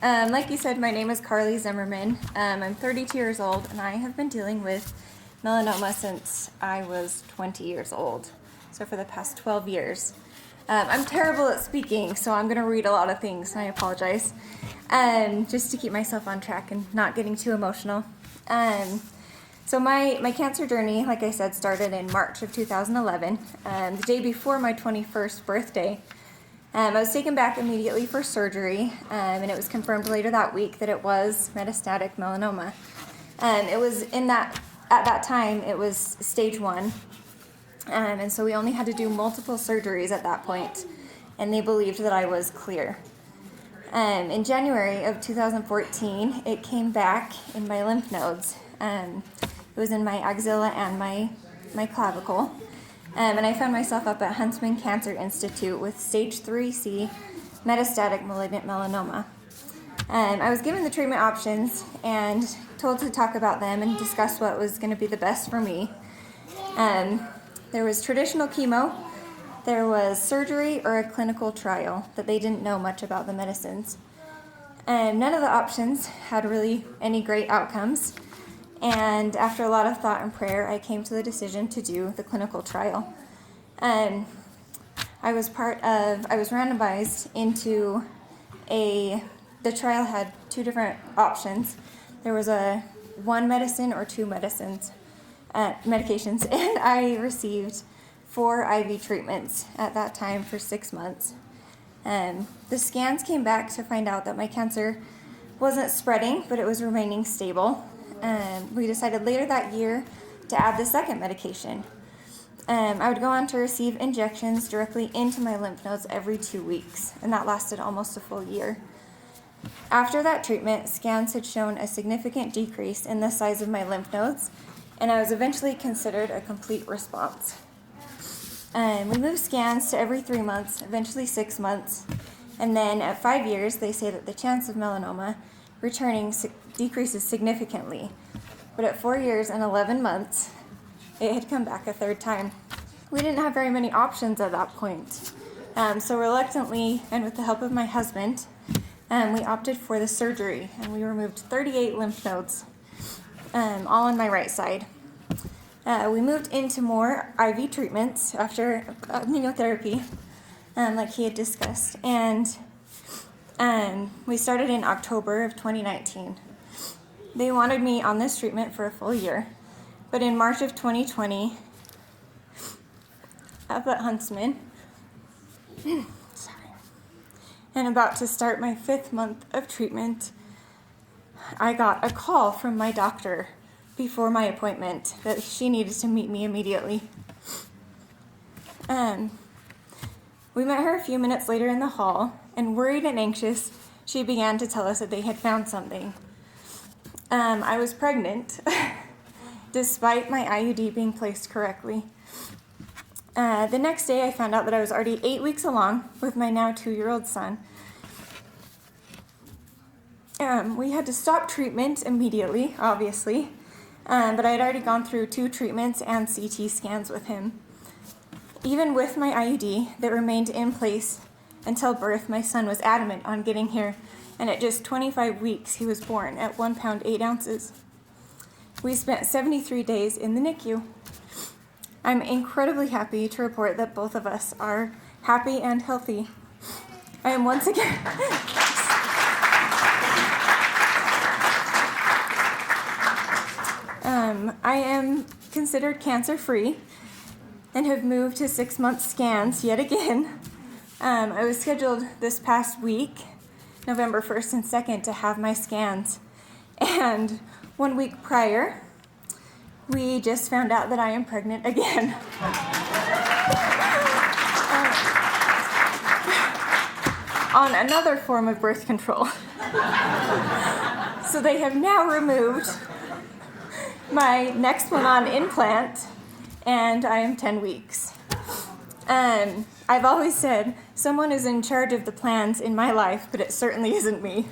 Like you said, my name is Karlie Zimmerman. I'm 32 years old, and I have been dealing with melanoma since I was 20 years old, so for the past 12 years. I'm terrible at speaking, so I'm going to read a lot of things, and I apologize, just to keep myself on track and not getting too emotional. So my cancer journey, like I said, started in March of 2011, the day before my 21st birthday. I was taken back immediately for surgery, and it was confirmed later that week that it was metastatic melanoma. It was at that time, it was stage 1, and so we only had to do multiple surgeries at that point, and they believed that I was clear. In January of 2014, it came back in my lymph nodes. It was in my axilla and my clavicle. And I found myself up at Huntsman Cancer Institute with stage 3C metastatic malignant melanoma. I was given the treatment options and told to talk about them and discuss what was going to be the best for me. There was traditional chemo, there was surgery, or a clinical trial that they didn't know much about the medicines. None of the options had really any great outcomes. And after a lot of thought and prayer, I came to the decision to do the clinical trial. I was randomized into the trial had 2 different options. There was one medicine or 2 medications, and I received 4 IV treatments at that time for 6 months. The scans came back to find out that my cancer wasn't spreading, but it was remaining stable. We decided later that year to add the second medication. I would go on to receive injections directly into my lymph nodes every 2 weeks, and that lasted almost a full year. After that treatment, scans had shown a significant decrease in the size of my lymph nodes, and I was eventually considered a complete response. We moved scans to every 3 months, eventually 6 months, and then at 5 years, they say that the chance of melanoma returning decreases significantly. But at 4 years and 11 months, it had come back a 3rd time. We didn't have very many options at that point. So reluctantly, and with the help of my husband, we opted for the surgery, and we removed 38 lymph nodes, all on my right side. We moved into more IV treatments after immunotherapy, like he had discussed, and we started in October of 2019. They wanted me on this treatment for a full year, but in March of 2020, up at Huntsman, and about to start my 5th month of treatment, I got a call from my doctor before my appointment that she needed to meet me immediately. We met her a few minutes later in the hall, and worried and anxious, she began to tell us that they had found something. I was pregnant, despite my IUD being placed correctly. The next day, I found out that I was already 8 weeks along with my now 2-year-old son. We had to stop treatment immediately, obviously, but I had already gone through 2 treatments and CT scans with him. Even with my IUD that remained in place until birth, my son was adamant on getting here, and at just 25 weeks, he was born at 1 pound 8 ounces. We spent 73 days in the NICU. I'm incredibly happy to report that both of us are happy and healthy. I am once again I am considered cancer-free and have moved to 6-month scans yet again. I was scheduled this past week, November 1st and 2nd, to have my scans. And 1 week prior, we just found out that I am pregnant again. On another form of birth control. So they have now removed my next one on implant, and I am 10 weeks. I've always said someone is in charge of the plans in my life, but it certainly isn't me.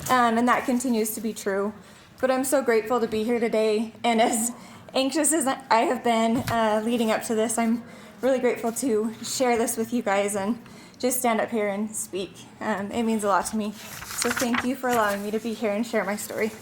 And that continues to be true. But I'm so grateful to be here today, and as anxious as I have been leading up to this, I'm really grateful to share this with you guys and just stand up here and speak. It means a lot to me. So thank you for allowing me to be here and share my story.